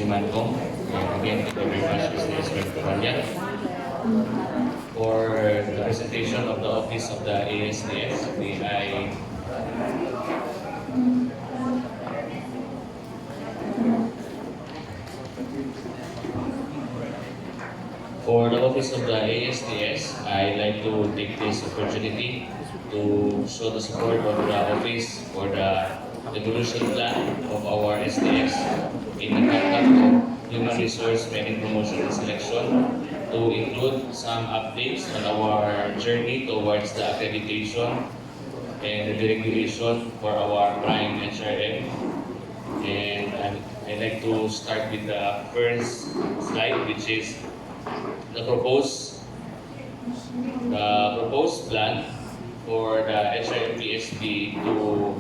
Demancom. And again, thank you very much, Mr. Esper for the presentation of the Office of the ASDS. For the Office of the ASDS, I'd like to take this opportunity to show the support of the Office for the evolution plan of our SDS in the conduct of human resource training promotion and selection, to include some updates on our journey towards the accreditation and the deregulation for our prime HRM. And I'd like to start with the first slide, which is the proposed plan for the HRMPSB to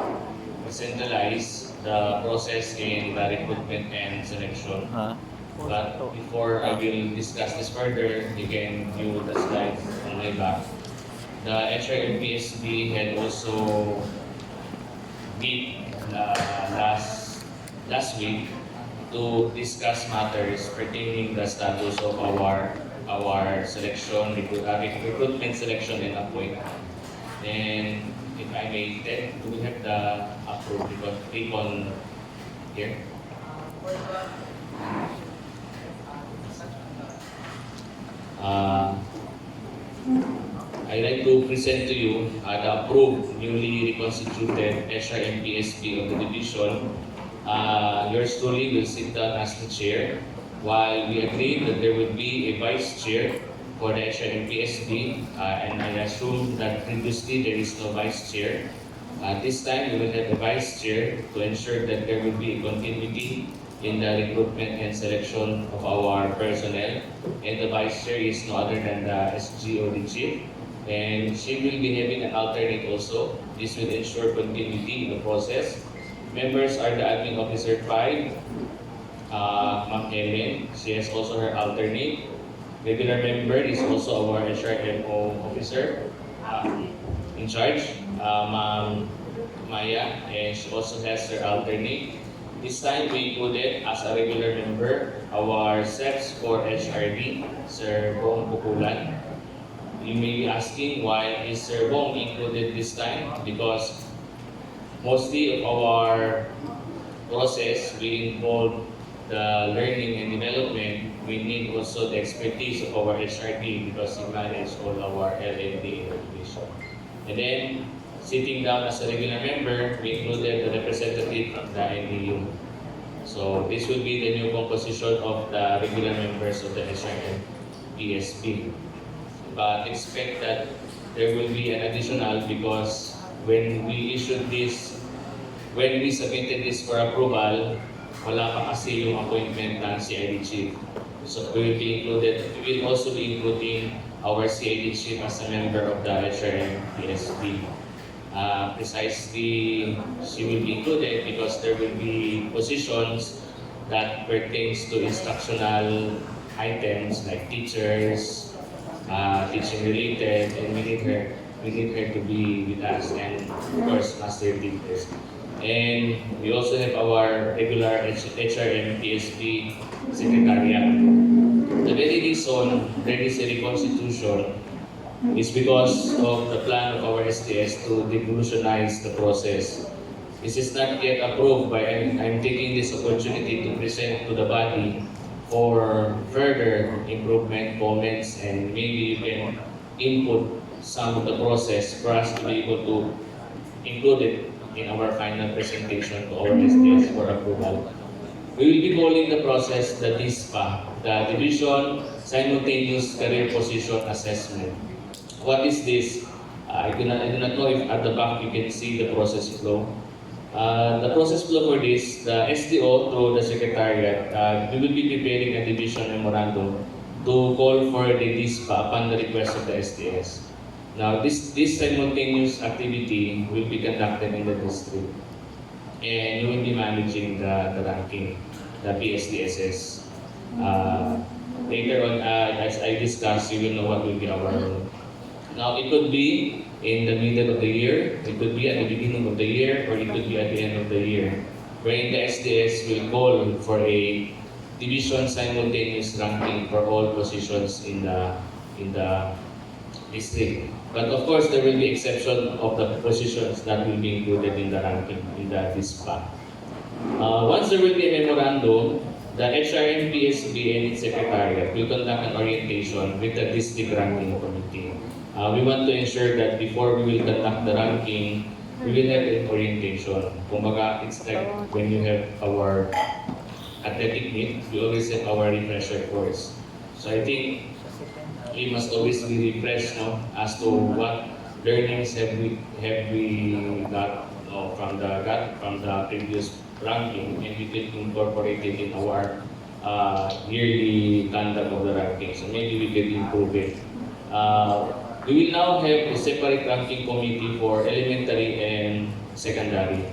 centralize the process in the recruitment and selection. But before I will discuss this further, you can view the slides on my back. The HRMPSB had also meet last week to discuss matters pertaining the status of our selection, recruitment, selection, and appointment. And if I may, then do we have the approved? Click on here. I'd like to present to you the approved, newly reconstituted HRMPSB of the division. Yours truly will sit down as the chair, while we agreed that there would be a vice chair for the HRMPSB, and I assume that previously there is no vice chair. This time we will have a vice chair to ensure that there will be a continuity in the recruitment and selection of our personnel. And the vice chair is no other than the SG or the chief. And she will be having an alternate also. This will ensure continuity in the process. Members are the Admin Officer 5, Ma'am Ellen. She has also her alternate. Regular member is also our HRMO officer in charge, Ma'am Maya, and she also has her alternate. This time we included as a regular member our SEPs for HRD, Sir Bong Bukulan. You may be asking why is Sir Bong included this time? Because mostly of our process will involve the learning and development. We need also the expertise of our HRD because we manage all our LMD education. And then, sitting down as a regular member, we included the representative from the NDU. So this will be the new composition of the regular members of the HRM PSP. But expect that there will be an additional, because when we submitted this for approval, wala pa kasi yung appointment ng CID chief. So we will also be including our CID chief as a member of the HRM PSP. Precisely, she will be included because there will be positions that pertains to instructional items like teachers, teaching related, and we need her to be with us, and of course master teachers. And we also have our regular HRM PSP Secretariat. The very reason there is a reconstitution is because of the plan of our SDS to devolutionize the process. This is not yet approved, but I'm taking this opportunity to present to the body for further improvement, comments, and maybe you can input some of the process for us to be able to include it in our final presentation to our SDS for approval. We will be calling the process the DISPA, the Division Simultaneous Career Position Assessment. What is this? I do not know if at the back you can see the process flow. The process flow for this, the SDO through the Secretariat, we will be preparing a division memorandum to call for the DISPA upon the request of the SDS. Now, this simultaneous activity will be conducted in the district, and you will be managing the ranking, the PSDSS. Later on, as I discussed, you will know what will be our role. Now, it could be in the middle of the year, it could be at the beginning of the year, or it could be at the end of the year, wherein the SDS will call for a division simultaneous ranking for all positions in the district. But of course, there will be exception of the positions that will be included in the ranking in the DISPA. Once there will be a memorandum, the HRMPSB and its secretariat will conduct an orientation with the district ranking committee. We want to ensure that before we will conduct the ranking, we will have an orientation. Kumbaga, it's like when you have our athletic meet, we always have our refresher course. So I think we must always be refreshed, no, as to what learnings have we got, from the previous ranking, and we can incorporate it in our yearly conduct of the ranking. So maybe we can improve it. We will now have a separate ranking committee for elementary and secondary.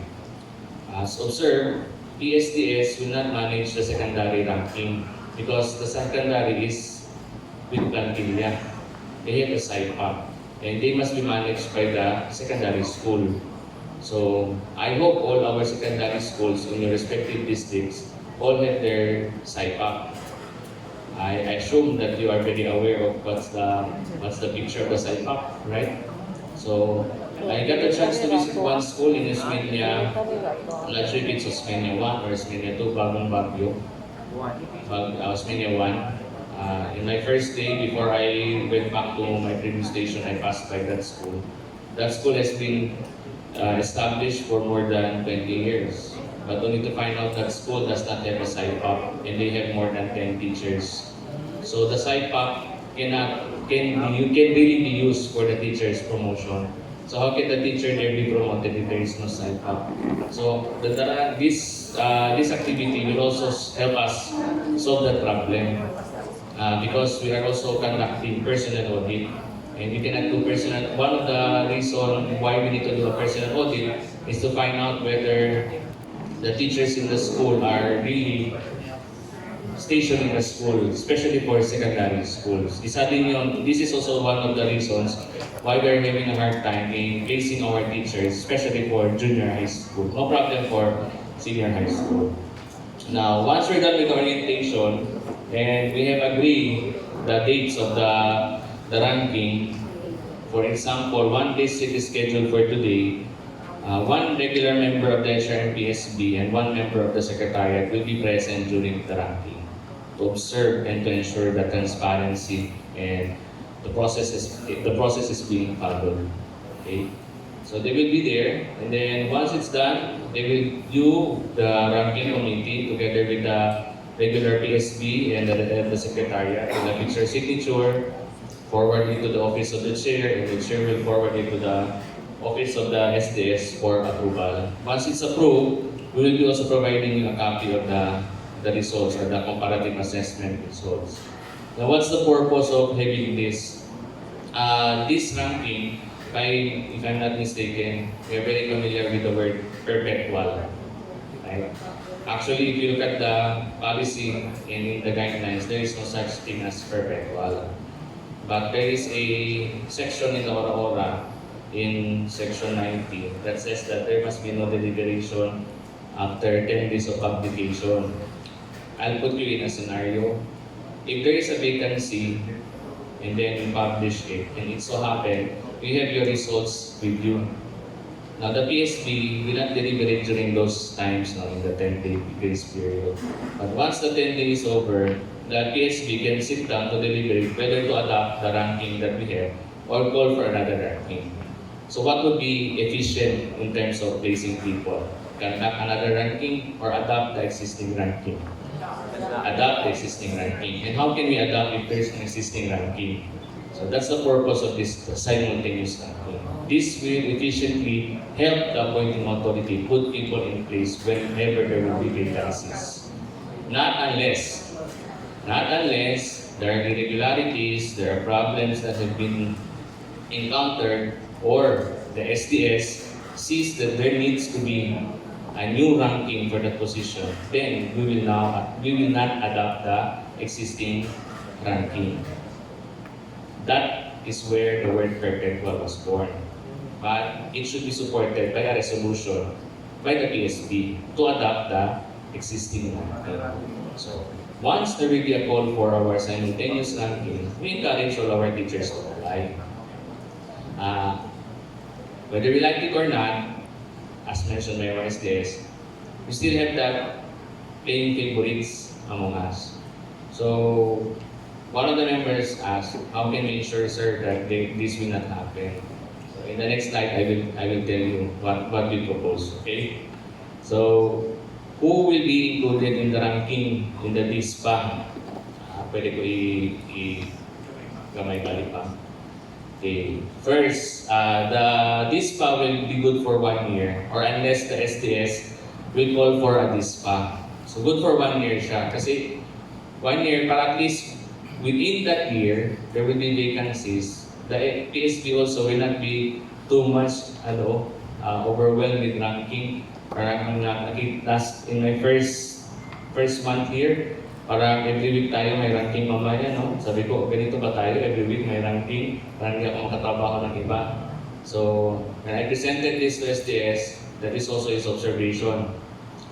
As observed, PSDS will not manage the secondary ranking because the secondary is with plantilla. They have a SIPA and they must be managed by the secondary school. So I hope all our secondary schools in your respective districts all have their SIPA. I assume that you are very aware of what's the picture of the SIPA, right? So I got a chance to visit one school in Osmeña. I'm not sure if it's Osmeña 1 or Osmeña 2, Bagong Bagyo. Osmeña 1. In my first day, before I went back to my previous station, I passed by that school. That school has been established for more than 20 years. But only to find out that school does not have a SIPAP and they have more than 10 teachers. So the SIPAP can really be used for the teacher's promotion. So how can the teacher there be promoted if there is no SIPAP? So this activity will also help us solve that problem because we are also conducting personal audit. And we cannot do personal. One of the reasons why we need to do a personal audit is to find out whether the teachers in the school are really stationed in the school, especially for secondary schools. This is also one of the reasons why we're having a hard time in placing our teachers, especially for junior high school. No problem for senior high school. Now, once we're done with orientation and we have agreed the dates of the ranking, for example, one district is scheduled for today. One regular member of the HRMPSB and one member of the Secretariat will be present during the ranking to observe and to ensure that transparency and the process is being followed. Okay? So they will be there, and then once it's done, they will do the ranking committee together with the regular PSB and the Secretariat. And the picture signature, forward it to the office of the chair, and the chair will forward it to the office of the SDS for approval. Once it's approved, we will be also providing you a copy of the results or the comparative assessment results. Now, what's the purpose of having this? This ranking, if I'm not mistaken, we're very familiar with the word perpetual. Right? Actually, if you look at the policy in the guidelines, there is no such thing as perpetual. But there is a section in the Ora in section 90 that says that there must be no deliberation after 10 days of publication. I'll put you in a scenario. If there is a vacancy and then we publish it, and it so happen, we have your results with you. Now the PSB will not deliberate during those times now in the 10-day grace period. But once the 10 days is over, the PSB can sit down to deliberate whether to adopt the ranking that we have or call for another ranking. So what would be efficient in terms of placing people? Conduct another ranking or adopt the existing ranking? Adopt the existing ranking. And how can we adopt if there's an existing ranking? So that's the purpose of this simultaneous ranking. This will efficiently help the appointing authority put people in place whenever there will be vacancies. Not unless there are irregularities, there are problems that have been encountered, or the SDS sees that there needs to be a new ranking for that position, then we will not adopt the existing ranking. That is where the word perpetual was born. But it should be supported by a resolution by the PSB to adopt the existing ranking. So once there will be a call for our simultaneous ranking, we encourage all our teachers to apply. Whether we like it or not, as mentioned by our SDS, we still have that playing favorites among us. So, one of the members asked, how can we ensure, sir, that this will not happen? So, in the next slide, I will tell you what we propose, okay? So, who will be included in the ranking in the DISPA? Pwede ko gamay balik pa. Okay. First, the DISPA will be good for 1 year, or unless the SDS will call for a DISPA. So good for 1 year siya. Kasi 1 year, para at least within that year, there will be vacancies. The PSB also will not be too much overwhelmed with ranking. Parang last in my first month here, parang every week tayo may ranking mamaya, no? Sabi ko, ganito ba tayo? Every week may ranking. Parang hindi ako makatrabaho ng iba. So, when I presented this to SDS, that is also his observation,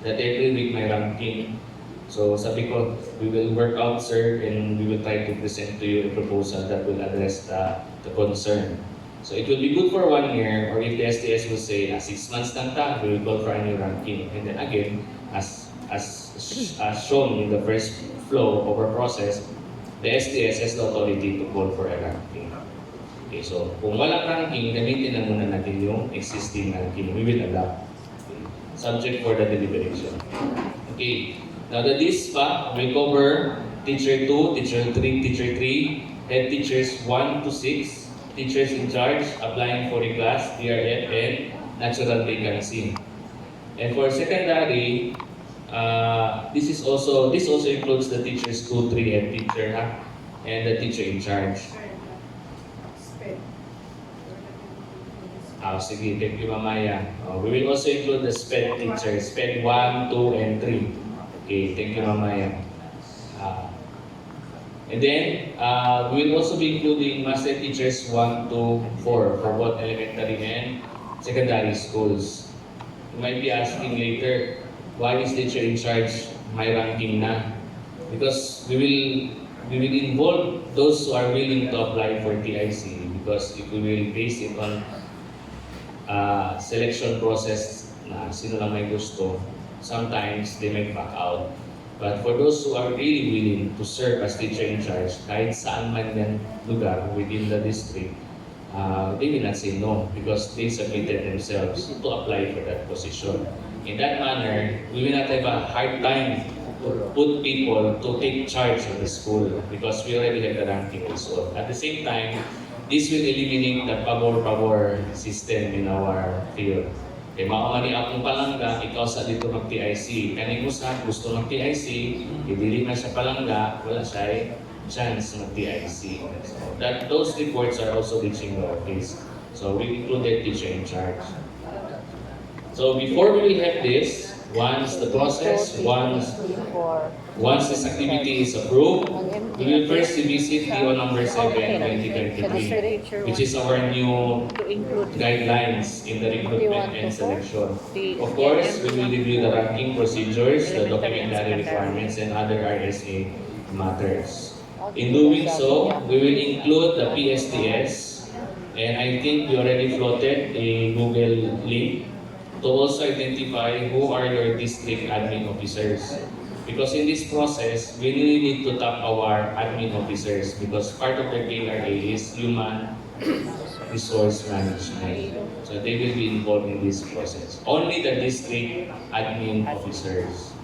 that every week may ranking. So, sabi ko, we will work out, sir, and we will try to present to you a proposal that will address the concern. So, it will be good for 1 year, or if the SDS will say, 6 months lang ta, we will call for a new ranking. And then again, as shown in the first flow of our process, the SDS has the authority to call for a ranking. Okay, so kung walang ranking, gamitin na muna natin yung existing ranking. We will adapt. Okay. Subject for the deliberation. Okay, now the DISPA will cover teacher 2, teacher 3, head teachers 1 to 6, teachers in charge, applying for a class, DRF, and natural vacancy. And for secondary, this also includes the teachers 2, 3, and teacher, and the teacher in charge. Sige, thank you, Mamaya. We will also include the SPED teachers, SPED 1, 2, and 3. Okay, thank you, Mamaya. And then, we will also be including master teachers 1 to 4 for both elementary and secondary schools. You might be asking later, why is teacher in charge my ranking na? Because we will involve those who are willing to apply for TIC, because if we will base it on selection process na sino lang may gusto, sometimes they may back out. But for those who are really willing to serve as teacher in charge, kahit saan man yan lugar within the district, they will not say no because they submitted themselves to apply for that position. In that manner, we will not have a hard time to put people to take charge of the school because we already have the ranking result. At the same time, this will eliminate the pabor-pabor system in our field. Kaya makamani akong palangga, ikaw sa dito mag-TIC. Kaning usap, gusto mag-TIC, ibili na siya palangga, wala siya chance mag-TIC. So those reports are also reaching our office. So we included teacher in charge. So before we will have this, once this activity is approved, we will first revisit DO number 7, 2023, which is our new guidelines in the recruitment and selection. Of course, we will review the ranking procedures, the documentary requirements, and other RSA matters. In doing so, we will include the PSTS, and I think we already floated a Google link to also identify who are your district admin officers. Because in this process, we really need to tap our admin officers because part of their KRA is human resource management. So they will be involved in this process. Only the district admin officers.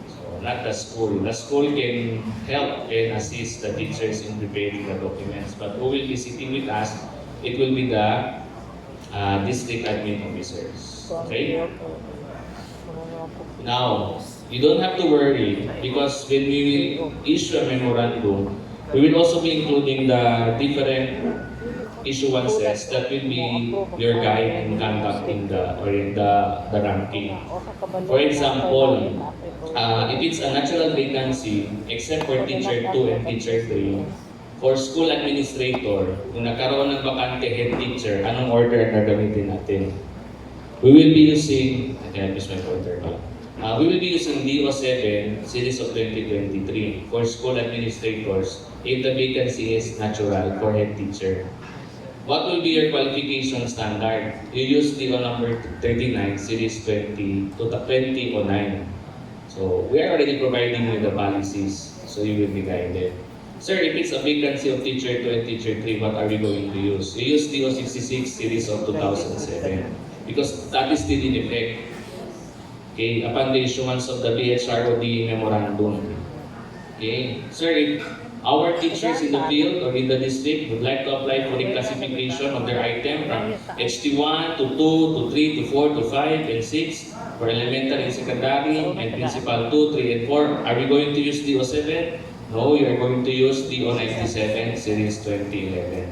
So not the school. The school can help and assist the teachers in preparing the documents. But who will be sitting with us, it will be the district admin officers. Okay? Now, you don't have to worry because when we will issue a memorandum, we will also be including the different issuances that will be your guide in conducting the ranking. For example, if it's a natural vacancy, except for teacher 2 and teacher 3, for school administrator, kung nagkaroon ng bakante head teacher, anong order na gamitin natin? We will be using, I can use my pointer pala. We will be using DO7 series of 2023 for school administrators if the vacancy is natural for head teacher. What will be your qualification standard? You use DO number 39 series 20 to 2009. So we are already providing you the policies, so you will be guided. Sir, if it's a vacancy of teacher 2 and teacher 3, what are we going to use? We use DO 66 series of 2007 because that is still in effect. Okay, upon the issuance of the BHROD memorandum. Okay, sir, if our teachers in the field or in the district would like to apply for the classification of their item from HT1 to 2 to 3 to 4 to 5 and 6 for elementary and secondary and principal 2, 3, and 4, are we going to use DO7? No, we are going to use DO97 series 2011.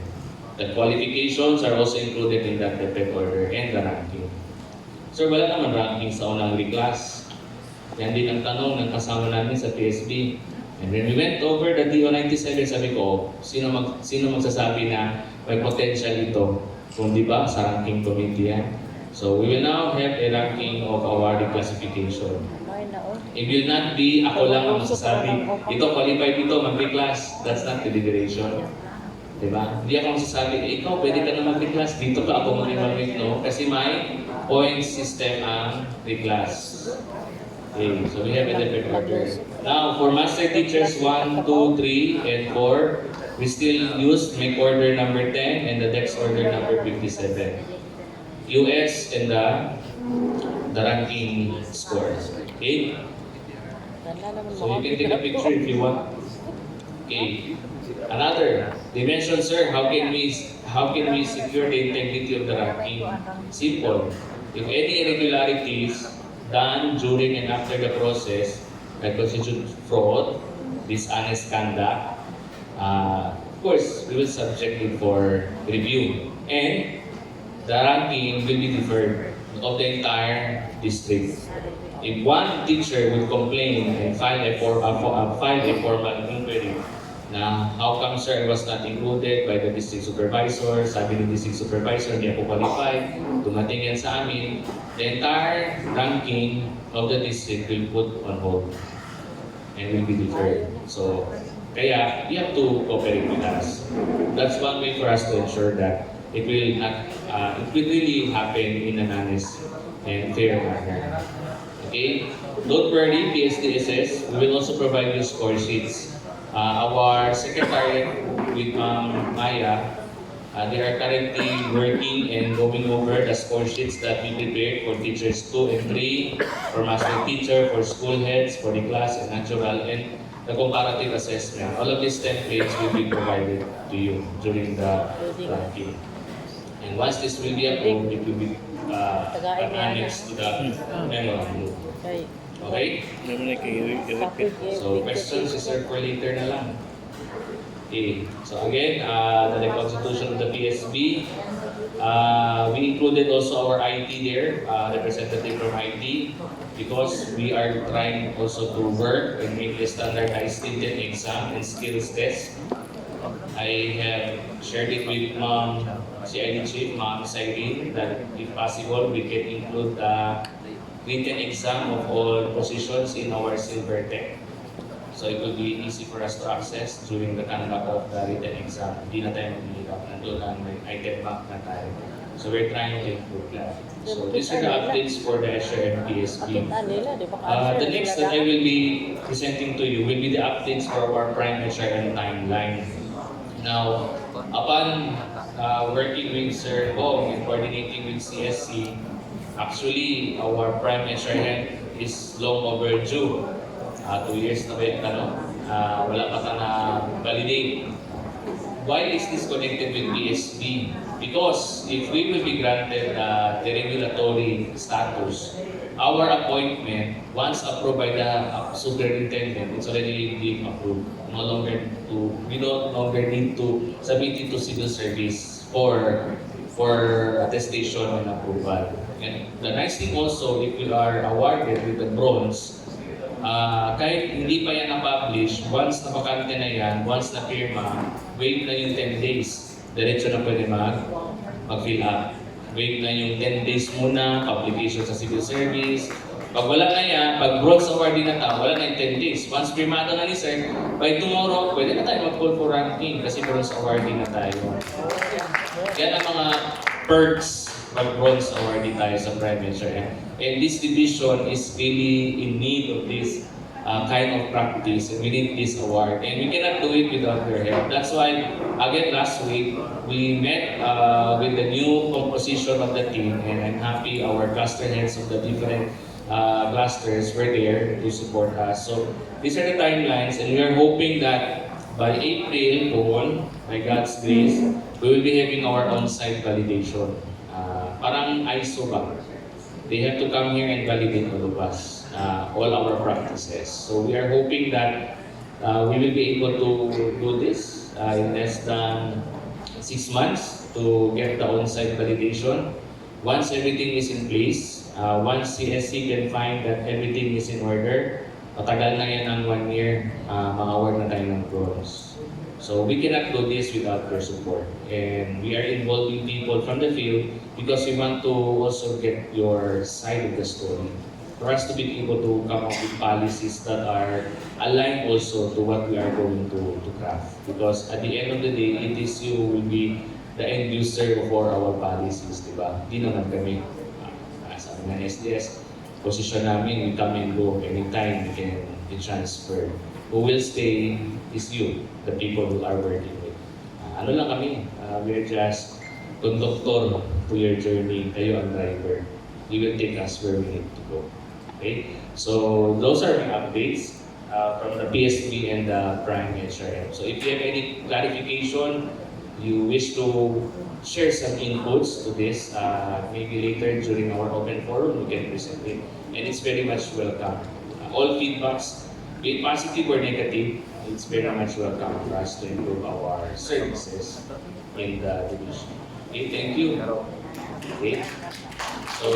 The qualifications are also included in that depth order and the ranking. Sir, wala naman ranking sa unang reclass. Yan din ang tanong ng kasama namin sa PSB. And when we went over the DO97, sabi ko, sino magsasabi na may potential ito? Kung di ba, sa ranking committee yan. So we will now have a ranking of our reclassification. It will not be ako lang ang magsasabi, ito qualified ito, mag-reclass. That's not deliberation. Diba? Hindi ako magsasabi, ikaw pwede ka na mag-reclass, dito ka ako mag-evaluate, no? Kasi may point system ang reclass. Okay, so we have a different order. Now, for master teachers 1, 2, 3, and 4, we still use make order number 10 and the dex order number 57. US and the ranking scores. Okay? So you can take a picture if you want. Okay. Another, they mentioned, sir, how can we secure the integrity of the ranking? Simple. If any irregularities done during and after the process that constitute fraud, dishonest conduct, of course, we will subject it for review. And the ranking will be deferred of the entire district. If one teacher will complain and file a formal inquiry na how come sir was not included by the district supervisor, sabi ni district supervisor hindi ako qualified, dumating yan sa amin, the entire ranking of the district will put on hold and will be deferred. So, kaya you have to cooperate with us. That's one way for us to ensure that it will really happen in an honest and fair manner. Okay? Don't worry, PSDSS, we will also provide you score sheets. Our secretariat with Maya, they are currently working and going over the score sheets that we prepared for teachers 2 and 3, for master teacher, for school heads, for the class and natural, and the comparative assessment. All of these templates will be provided to you during the ranking. And once this will be approved, it will be annexed to the memorandum. Okay? So questions is for later na lang. Okay. So again, the constitution of the PSB, we included also our IT there, representative from IT, because we are trying also to work and make the standardized written exam and skills test. I have shared it with CID Chief, Ma'am Cyrene, that if possible, we can include the written exam of all positions in our silver tech. So it will be easy for us to access during the conduct of the written exam. Hindi na tayo maghihirap. Nandun lang, may item bank na tayo. So we're trying to improve that. So these are the updates for the Azure MPSB. The next that I will be presenting to you will be the updates for our Prime HRM timeline. Now, upon working with Sir Bong and coordinating with CSC, actually, our Prime HRM is long overdue. 2 years na ba yung wala pa ka na validate. Why is this connected with PSB? Because if we will be granted the regulatory status, our appointment, once approved by the superintendent, it's already being approved. We no longer need to submit it to civil service for attestation and approval. And the nice thing also, if we are awarded with the bronze, kahit hindi pa yan na-publish, once na bakante na yan, once na firma, wait na yung 10 days. Diretso na pwede mag-fill up. Wait na yung 10 days muna, publication sa civil service, Pag wala na yan, pag bronze awardee na tao, wala na yung 10 days. Once primado na ni sir, by tomorrow, pwede na tayo mag-call for ranking kasi bronze awardee na tayo. Yan ang mga perks pag bronze awardee tayo sa private share. And this division is really in need of this kind of practice, and we need this award. And we cannot do it without your help. That's why, again, last week, we met with the new composition of the team, and I'm happy our cluster heads of the different clusters were there to support us. So, these are the timelines, and we are hoping that by April, Paul, by God's grace, we will be having our on-site validation. Parang ISO ba? They have to come here and validate all of us, all our practices. So we are hoping that we will be able to do this in less than 6 months to get the on-site validation. Once everything is in place, once CSC can find that everything is in order, matagal na yan ng 1 year, ma-award na tayo ng bronze. So we cannot do this without your support. And we are involving people from the field because we want to also get your side of the story. For us to be able to come up with policies that are aligned also to what we are going to craft. Because at the end of the day, it is you who will be the end user for our policies, di ba? Di naman kami, sa mga SDS, position namin, we come and go anytime we can transfer. Who will stay is you, the people who are working with. Ano lang kami, we are just conductor to your journey, kayo ang driver. You will take us where we need to go. Okay? So, those are my updates from the PSB and the Prime HRM. So, if you have any clarification, you wish to share some inputs to this, maybe later during our open forum, we can present it. And it's very much welcome. All feedbacks, be it positive or negative, it's very much welcome for us to improve our services in the division. Okay, thank you. Okay. So,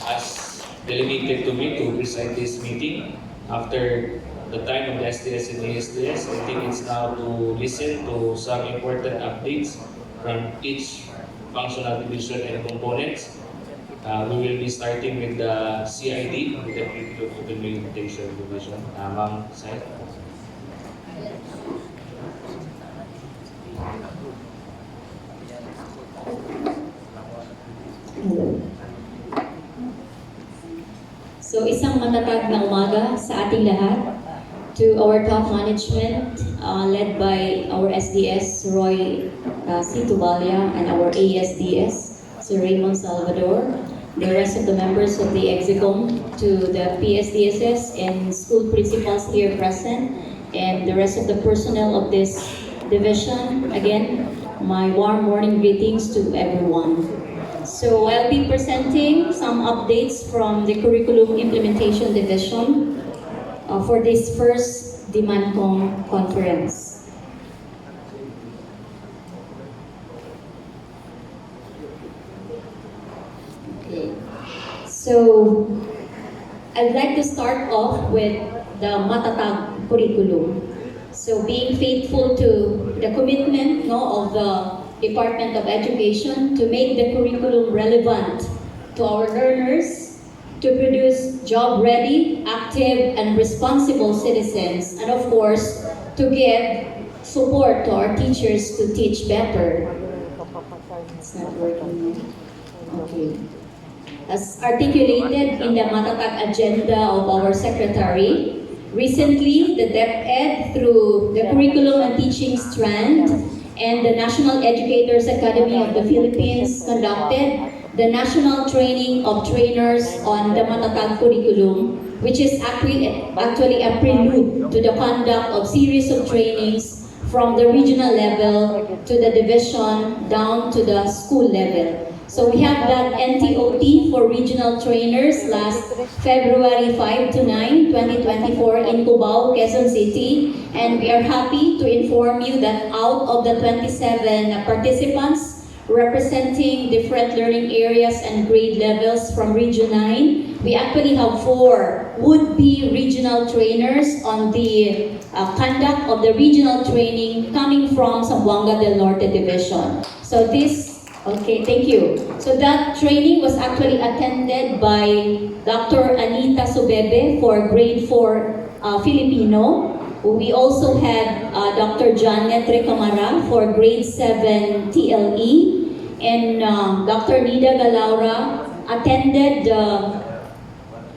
as delegated to me to preside this meeting, after the time of the SDS and ASDS, I think it's now to listen to some important updates from each functional division and components. We will be starting with the CID, with the Implementation Division. Ma'am Sai. So isang matatag na umaga sa ating lahat, to our top management led by our SDS Roy C. Tubalia and our ASDS Sir Raymond Salvador, the rest of the members of the Execom, to the PSDSS and school principals here present, and the rest of the personnel of this division. Again, my warm morning greetings to everyone. So I'll be presenting some updates from the Curriculum Implementation Division for this first Demancom conference. Okay. So I'd like to start off with the Matatag curriculum. So being faithful to the commitment of the Department of Education to make the curriculum relevant to our learners, to produce job-ready, active, and responsible citizens, and of course, to give support to our teachers to teach better. It's not working. Okay. As articulated in the Matatag agenda of our secretary, recently the DepEd, through the Curriculum and Teaching Strand and the National Educators Academy of the Philippines, conducted the National Training of Trainers on the Matatag curriculum, which is actually a prelude to the conduct of series of trainings from the regional level to the division down to the school level. So we have that NTOT for regional trainers last February 5 to 9, 2024 in Cubao, Quezon City. And we are happy to inform you that out of the 27 participants representing different learning areas and grade levels from Region 9, we actually have 4 would-be regional trainers on the conduct of the regional training coming from Zamboanga del Norte Division. So this Okay, thank you. So that training was actually attended by Dr. Anita Subebe for grade 4 Filipino. We also had Dr. Janet Recamara for grade 7 TLE, and Dr. Nida Galaura attended,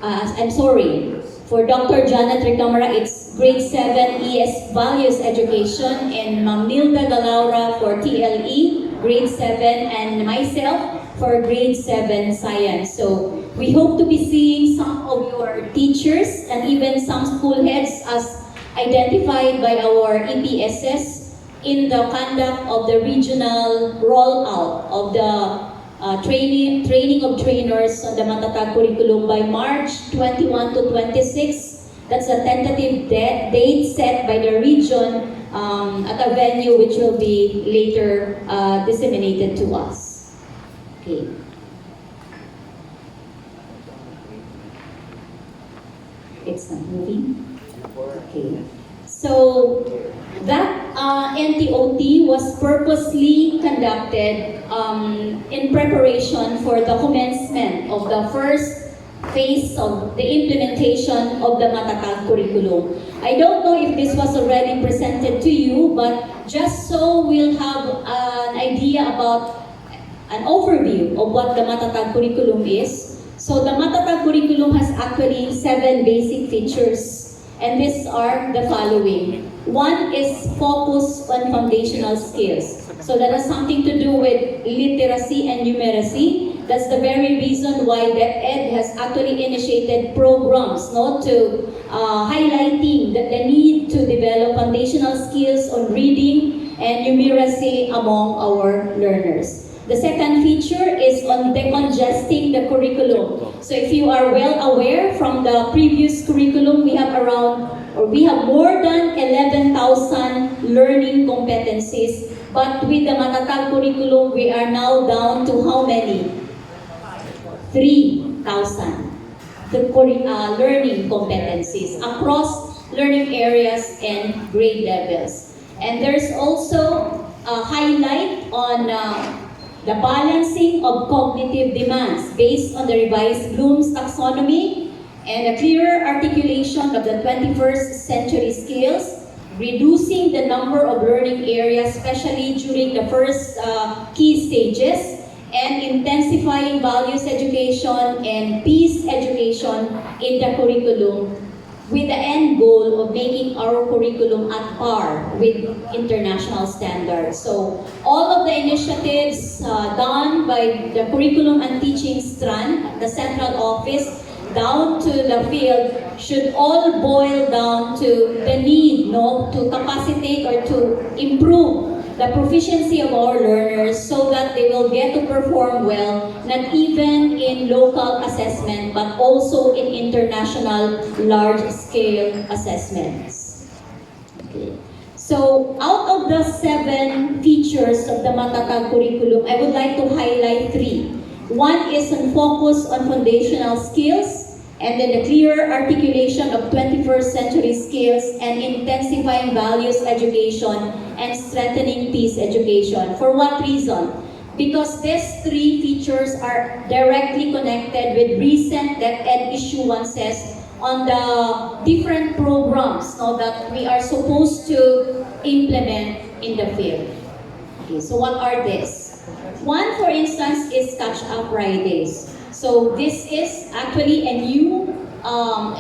I'm sorry, for Dr. Janet Recamara, it's grade 7 ES Values Education, and Ma'am Nilda Galaura for TLE, grade 7, and myself for grade 7 science. So we hope to be seeing some of your teachers and even some school heads as identified by our EPSS in the conduct of the regional rollout of the training of trainers on the Matatag curriculum by March 21 to 26. That's a tentative date set by the region at a venue which will be later disseminated to us. Okay. It's not moving. Okay. So that NTOT was purposely conducted in preparation for the commencement of the first phase of the implementation of the Matatag curriculum. I don't know if this was already presented to you, but just so we'll have an idea about an overview of what the Matatag curriculum is. So the Matatag curriculum has actually 7 basic features, and these are the following. One is focus on foundational skills. So that has something to do with literacy and numeracy. That's the very reason why DepEd has actually initiated programs to highlighting the need to develop foundational skills on reading and numeracy among our learners. The second feature is on decongesting the curriculum. So if you are well aware from the previous curriculum, we have more than 11,000 learning competencies. But with the Matatag curriculum, we are now down to how many? 3,000 learning competencies across learning areas and grade levels. And there's also a highlight on the balancing of cognitive demands based on the revised Bloom's taxonomy and a clearer articulation of the 21st century skills, reducing the number of learning areas, especially during the first key stages, and intensifying values education and peace education in the curriculum with the end goal of making our curriculum at par with international standards. So all of the initiatives done by the curriculum and teaching strand, the central office, down to the field, should all boil down to the need to capacitate or to improve the proficiency of our learners so that they will get to perform well, not even in local assessment, but also in international large-scale assessments. Okay. So, out of the 7 features of the Matatag curriculum, I would like to highlight 3. One is on focus on foundational skills, and then the clearer articulation of 21st century skills and intensifying values education and strengthening peace education. For what reason? Because these 3 features are directly connected with recent DepEd issuances on the different programs that we are supposed to implement in the field. Okay, so what are these? One, for instance, is Catch-Up Fridays. So this is actually a new,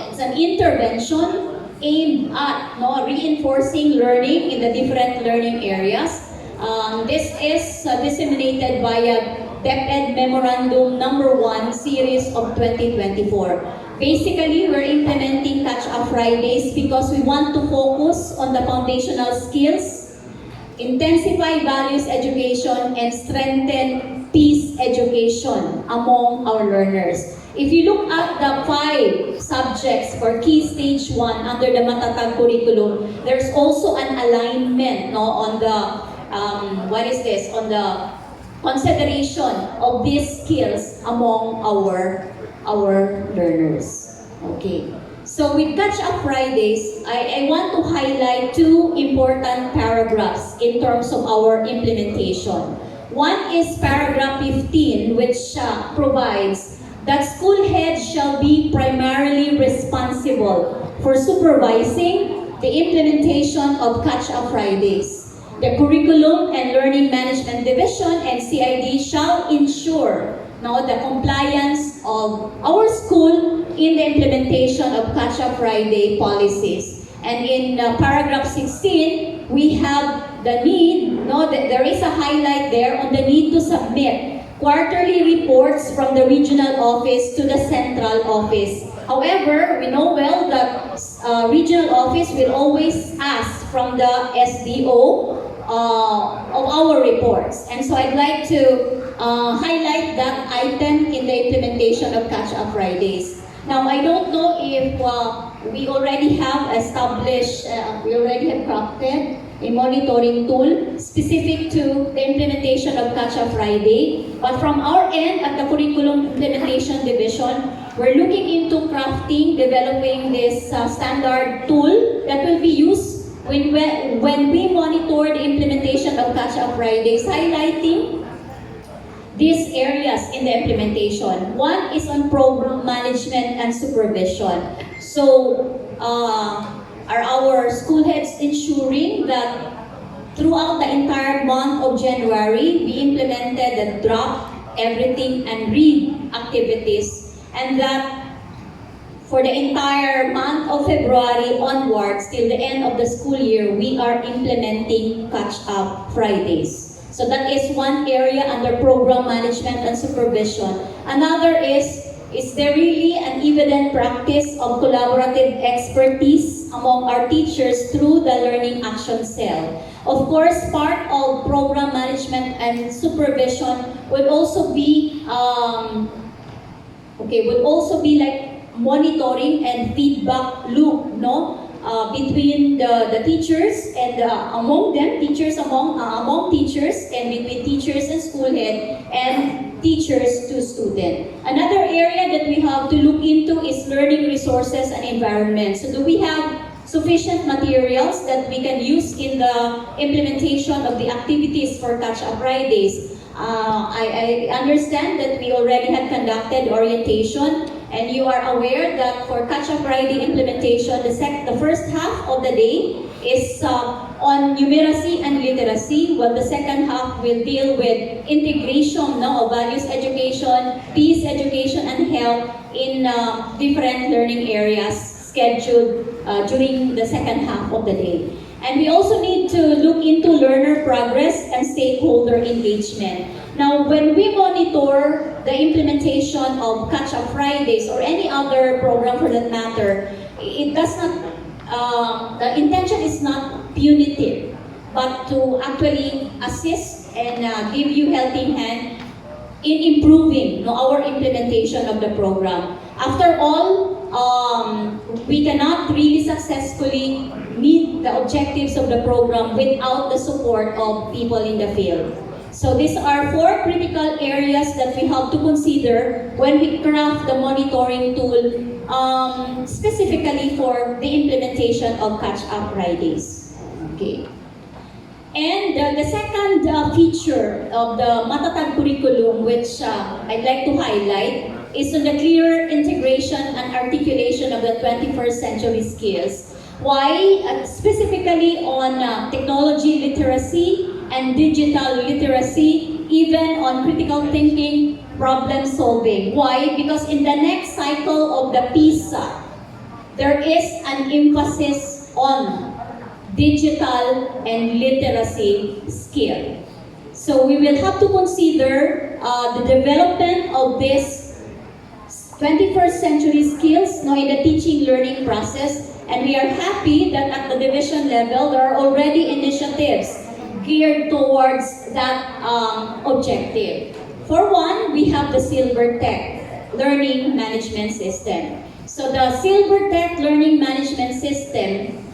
it's an intervention aimed at reinforcing learning in the different learning areas. This is disseminated via DepEd Memorandum Number 1 Series of 2024. Basically, we're implementing Catch-Up Fridays because we want to focus on the foundational skills, intensify values education, and strengthen peace education among our learners. If you look at the 5 subjects for Key Stage 1 under the Matatag curriculum, there's also an alignment on the, on the consideration of these skills among our learners. Okay. So with Catch-Up Fridays, I want to highlight 2 important paragraphs in terms of our implementation. One is paragraph 15, which provides that school heads shall be primarily responsible for supervising the implementation of Catch-Up Fridays. The Curriculum and Learning Management Division and CID shall ensure the compliance of our school in the implementation of Catch-Up Friday policies. And in paragraph 16, we have the need, there is a highlight there on the need to submit quarterly reports from the regional office to the central office. However, we know well that regional office will always ask from the SDO of our reports. And so I'd like to highlight that item in the implementation of Catch-Up Fridays. Now, I don't know if we already have established, we already have crafted a monitoring tool specific to the implementation of Catch-Up Friday. But from our end at the Curriculum Implementation Division, we're looking into crafting, developing this standard tool that will be used when we monitor the implementation of Catch-Up Fridays, highlighting these areas in the implementation. One is on program management and supervision. So, are our school heads ensuring that throughout the entire month of January, we implemented the drop, everything, and read activities, and that for the entire month of February onwards till the end of the school year, we are implementing Catch-Up Fridays. So that is one area under program management and supervision. Another is there really an evident practice of collaborative expertise among our teachers through the Learning Action Cell? Of course, part of program management and supervision would also be like monitoring and feedback loop, between the teachers and among them, among teachers, and between teachers and school head, and teachers to student. Another area that we have to look into is learning resources and environment. So do we have sufficient materials that we can use in the implementation of the activities for Catch-Up Fridays? I understand that we already had conducted orientation, and you are aware that for Catch-Up Friday implementation, the first half of the day is on numeracy and literacy, while the second half will deal with integration of values education, peace education, and health in different learning areas scheduled during the second half of the day. And we also need to look into learner progress and stakeholder engagement. Now, when we monitor the implementation of Catch-Up Fridays or any other program for that matter, it does not, the intention is not punitive, but to actually assist and give you helping hand in improving our implementation of the program. After all, we cannot really successfully meet the objectives of the program without the support of people in the field. So these are 4 critical areas that we have to consider when we craft the monitoring tool specifically for the implementation of Catch-Up Fridays. Okay. And the second feature of the Matatag curriculum, which I'd like to highlight, is on the clear integration and articulation of the 21st century skills. Why? Specifically on technology literacy and digital literacy, even on critical thinking, problem solving. Why? Because in the next cycle of the PISA, there is an emphasis on digital and literacy skill. So we will have to consider the development of this 21st century skills in the teaching learning process, and we are happy that at the division level there are already initiatives geared towards that objective. For one, we have the Silver Tech Learning Management System. So the Silver Tech Learning Management System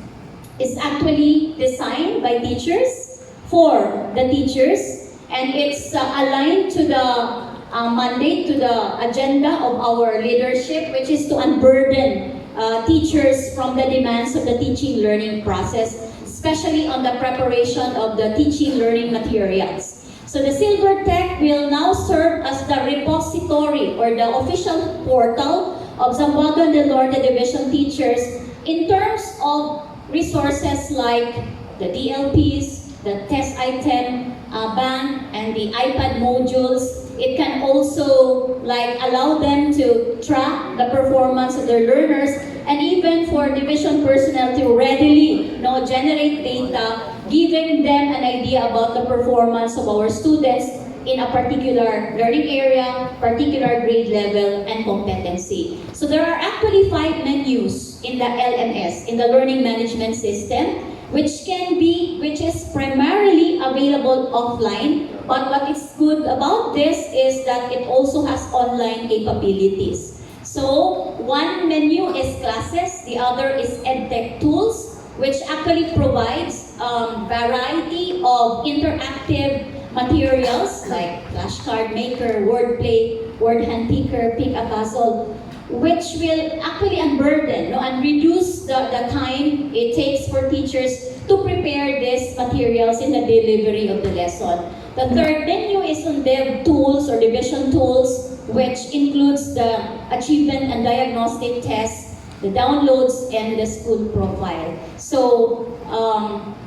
is actually designed by teachers for the teachers, and it's aligned to the mandate, to the agenda of our leadership, which is to unburden teachers from the demands of the teaching learning process, especially on the preparation of the teaching learning materials. So the Silver Tech will now serve as the repository or the official portal of Zamboanga del Norte Division teachers in terms of resources like the DLPs, the test item bank, and the iPad modules. It can also allow them to track the performance of their learners, and even for division personnel to readily generate data, giving them an idea about the performance of our students in a particular learning area, particular grade level, and competency. So there are actually 5 menus in the LMS, in the Learning Management System, which is primarily available offline. But what is good about this is that it also has online capabilities. So one menu is classes, the other is EdTech tools, which actually provides variety of interactive materials like flashcard maker, wordplay, word hand picker, pick a puzzle, which will actually unburden and reduce the time it takes for teachers to prepare these materials in the delivery of the lesson. The third menu is on dev tools or division tools, which includes the achievement and diagnostic tests, the downloads, and the school profile. So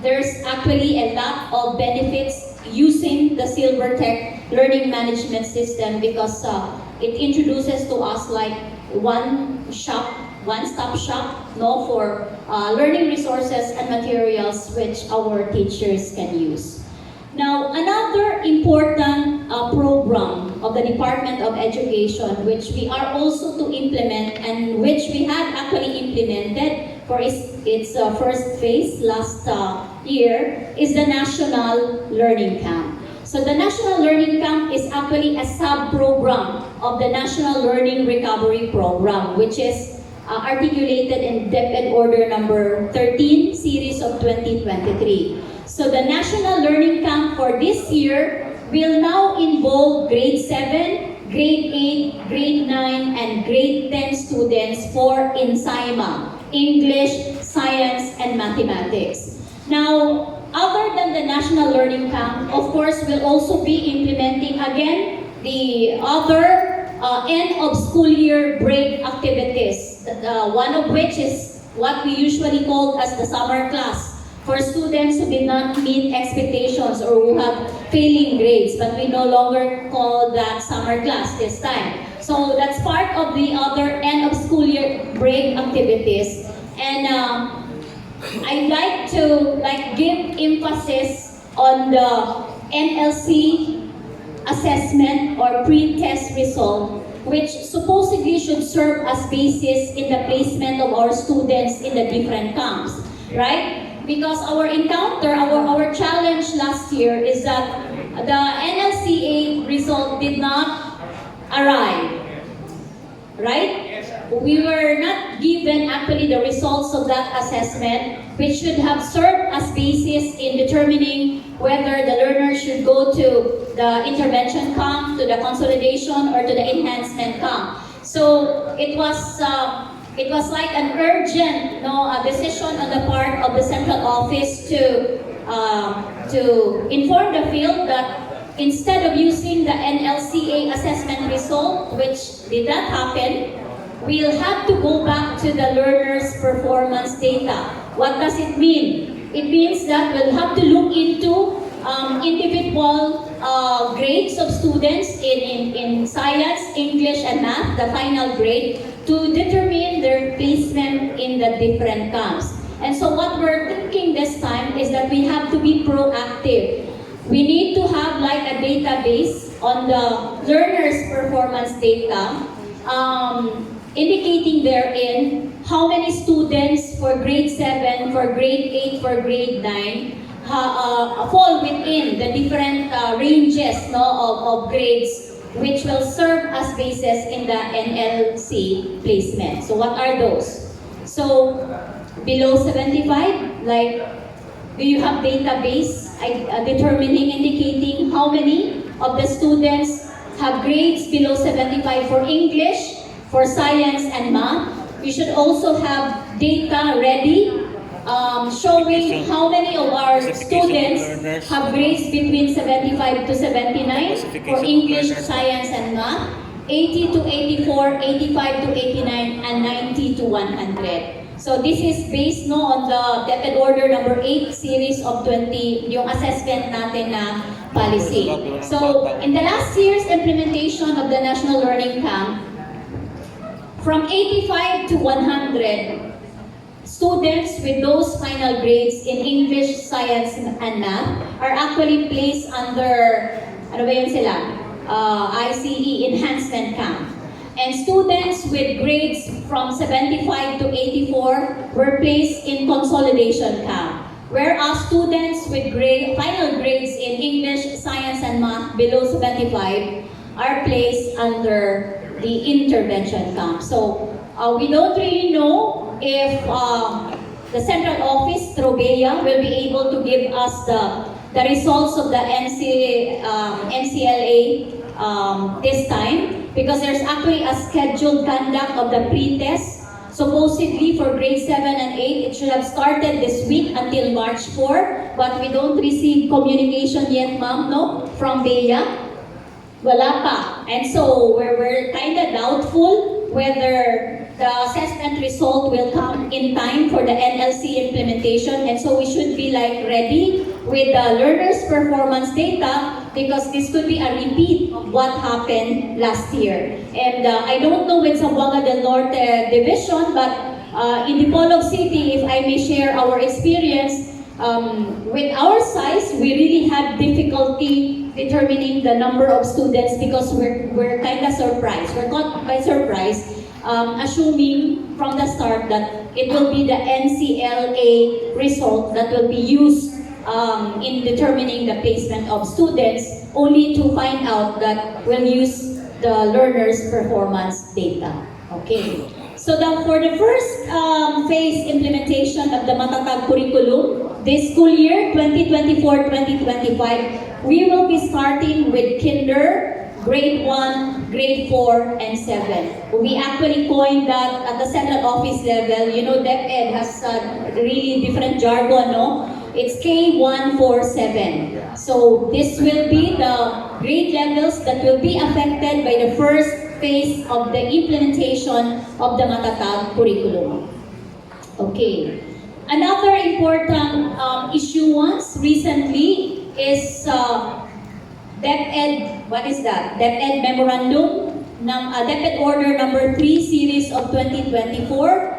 there's actually a lot of benefits using the Silvertech Learning Management System because it introduces to us one-stop shop for learning resources and materials which our teachers can use. Now, another important program of the Department of Education, which we are also to implement and which we had actually implemented for its first phase last year, is the National Learning Camp. So the National Learning Camp is actually a sub-program of the National Learning Recovery Program, which is articulated in DepEd Order number 13, series of 2023. So the National Learning Camp for this year will now involve grade 7, grade 8, grade 9, and grade 10 students for INSAIMA, English, Science, and Mathematics. Now, other than the National Learning Camp, of course, we'll also be implementing again the other end of school year break activities, one of which is what we usually call as the summer class for students who did not meet expectations or who have failing grades, but we no longer call that summer class this time. So that's part of the other end of school year break activities. And I'd like to give emphasis on the NLC assessment or pre-test result, which supposedly should serve as basis in the placement of our students in the different camps, right? Because our encounter, our challenge last year is that the NLCA result did not arrive, right? We were not given actually the results of that assessment, which should have served as basis in determining whether the learner should go to the intervention camp, to the consolidation, or to the enhancement camp. So it was like an urgent decision on the part of the central office to inform the field that instead of using the NLCA assessment result, which did not happen, we'll have to go back to the learner's performance data. What does it mean? It means that we'll have to look into individual grades of students in science, English, and math, the final grade, to determine their placement in the different camps. And so what we're thinking this time is that we have to be proactive. We need to have a database on the learner's performance data, indicating therein how many students for grade 7, for grade 8, for grade 9 fall within the different ranges of grades, which will serve as basis in the NLC placement. So what are those? So below 75, do you have database determining, indicating how many of the students have grades below 75 for English, for science, and math? You should also have data ready showing how many of our students have grades between 75 to 79 for English, Science, and Math, 80 to 84, 85 to 89, and 90 to 100. So this is based on the DepEd Order number 8 series of 20, yung assessment natin na policy. So in the last year's implementation of the National Learning Camp, from 85 to 100, students with those final grades in English, Science, and Math are actually placed under, ano ba yun sila? ICE Enhancement Camp. And students with grades from 75 to 84 were placed in Consolidation Camp. Whereas students with final grades in English, Science, and Math below 75 are placed under the Intervention Camp. So we don't really know if the central office, Trobea, will be able to give us the results of the NCLA this time, because there's actually a scheduled conduct of the pre-test. Supposedly for grade 7 and 8, it should have started this week until March 4, but we don't receive communication yet, ma'am, no? From BEA. Wala pa. And so we're kind of doubtful whether the assessment result will come in time for the NLC implementation. And so we should be like ready with the learners' performance data, because this could be a repeat of what happened last year. And I don't know with Zamboanga del Norte Division, but in Dipolog City, if I may share our experience, with our size, we really had difficulty determining the number of students because we're kind of surprised. We're caught by surprise, assuming from the start that it will be the NCLA result that will be used in determining the placement of students, only to find out that we'll use the learners' performance data. Okay. So for the first phase implementation of the Matatag curriculum, this school year, 2024-2025, we will be starting with kinder, grade 1, grade 4, and 7. We actually coined that at the central office level. You know, DepEd has really different jargon, no? It's K147. So this will be the grade levels that will be affected by the first phase of the implementation of the Matatag curriculum. Okay. Another important issuance recently is DepEd, what is that? DepEd Memorandum, DepEd Order number 3 series of 2024,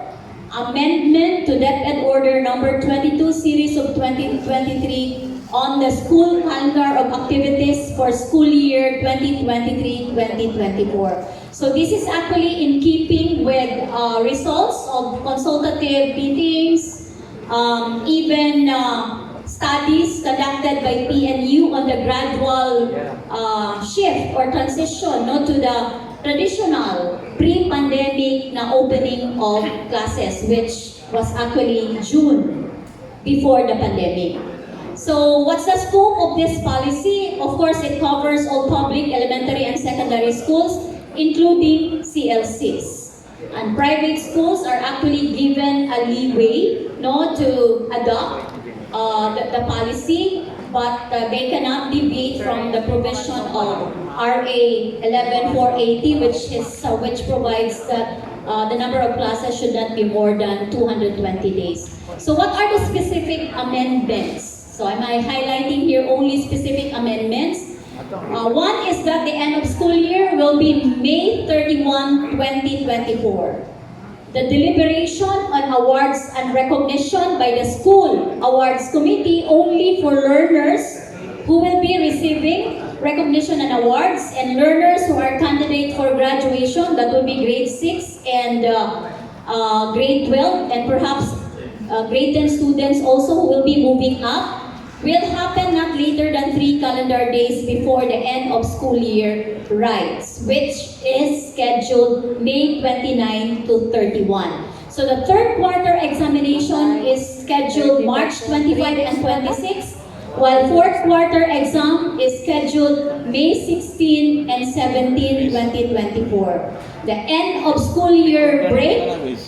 amendment to DepEd Order number 22 series of 2023 on the school calendar of activities for school year 2023-2024. So this is actually in keeping with results of consultative meetings, even studies conducted by PNU on the gradual shift or transition, no, to the traditional pre-pandemic na opening of classes, which was actually June before the pandemic. So what's the scope of this policy? Of course, it covers all public elementary and secondary schools, including CLCs. And private schools are actually given a leeway, no, to adopt the policy, but they cannot deviate from the provision of RA 11480, which provides that the number of classes should not be more than 220 days. So what are the specific amendments? So am I highlighting here only specific amendments? One is that the end of school year will be May 31, 2024. The deliberation on awards and recognition by the school awards committee only for learners who will be receiving recognition and awards, and learners who are candidate for graduation, that will be grade 6 and grade 12, and perhaps grade 10 students also who will be moving up, will happen not later than 3 calendar days before the end of school year rights, which is scheduled May 29 to 31. So the third quarter examination is scheduled March 25 and 26, while fourth quarter exam is scheduled May 16 and 17, 2024. The end of school year break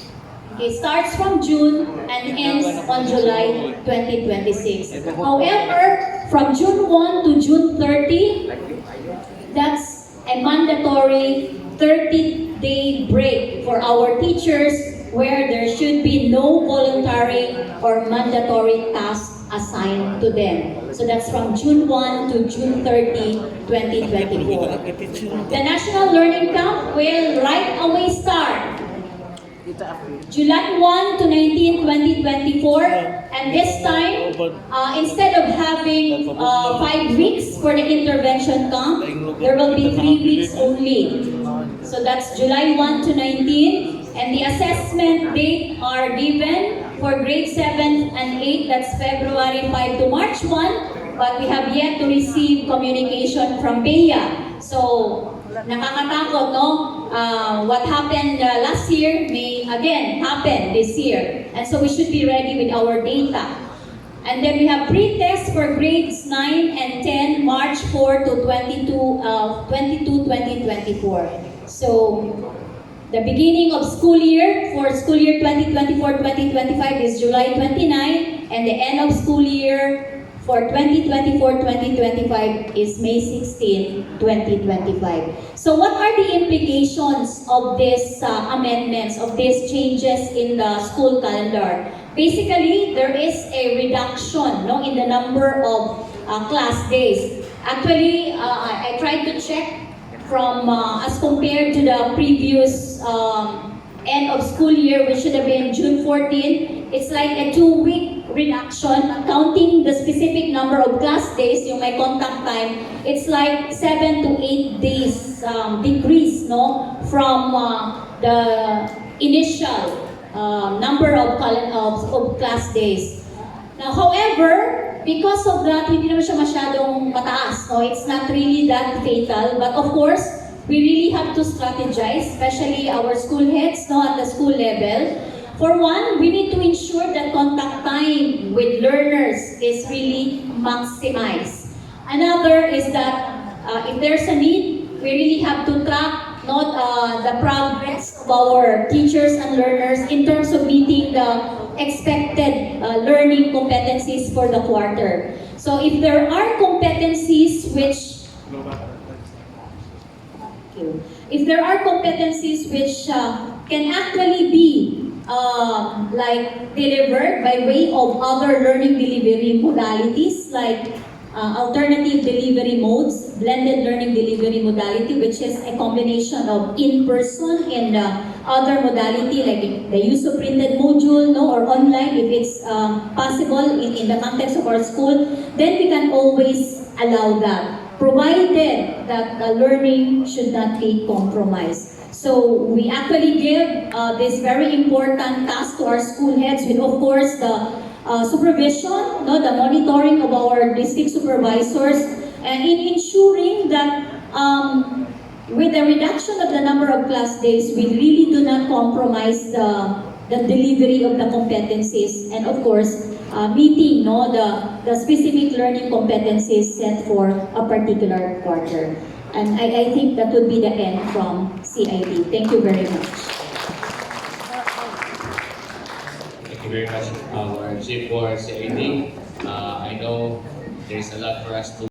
It starts from June and ends on July 2026. However, from June 1 to June 30, that's a mandatory 30-day break for our teachers where there should be no voluntary or mandatory tasks assigned to them. So that's from June 1 to June 30, 2024. The National Learning Camp will right away start July 1 to 19, 2024, and this time, instead of having 5 weeks for the intervention camp, there will be 3 weeks only. So that's July 1 to 19, and the assessment date are given for grade 7 and 8, that's February 5 to March 1, but we have yet to receive communication from PEA. So, nakakatakot, no? What happened last year may again happen this year. And so we should be ready with our data. And then we have pre-test for grades 9 and 10, March 4 to 2024. So, the beginning of school year for school year 2024-2025 is July 29, and the end of school year for 2024-2025 is May 16, 2025. So what are the implications of these amendments, of these changes in the school calendar? Basically, there is a reduction, no, in the number of class days. Actually, I tried to check from as compared to the previous end of school year, which should have been June 14, it's like a 2-week reduction. Counting the specific number of class days, yung may contact time, it's like 7 to 8 days decrease, no, from the initial number of class days. Now, however, because of that, hindi naman siya masyadong mataas, no? It's not really that fatal, but of course, we really have to strategize, especially our school heads, no, at the school level. For one, we need to ensure that contact time with learners is really maximized. Another is that if there's a need, we really have to track the progress of our teachers and learners in terms of meeting the expected learning competencies for the quarter. So if there are competencies which can actually be like delivered by way of other learning delivery modalities like alternative delivery modes, blended learning delivery modality, which is a combination of in-person and other modality like the use of printed module, no, or online if it's possible in the context of our school, then we can always allow that, provided that the learning should not be compromised. So we actually give this very important task to our school heads with, of course, the supervision, no, the monitoring of our district supervisors, and in ensuring that with the reduction of the number of class days, we really do not compromise the delivery of the competencies, and of course, meeting, no, the specific learning competencies set for a particular quarter. And I think that would be the end from CID. Thank you very much. Thank you very much, our Chief for CID. I know there's a lot for us to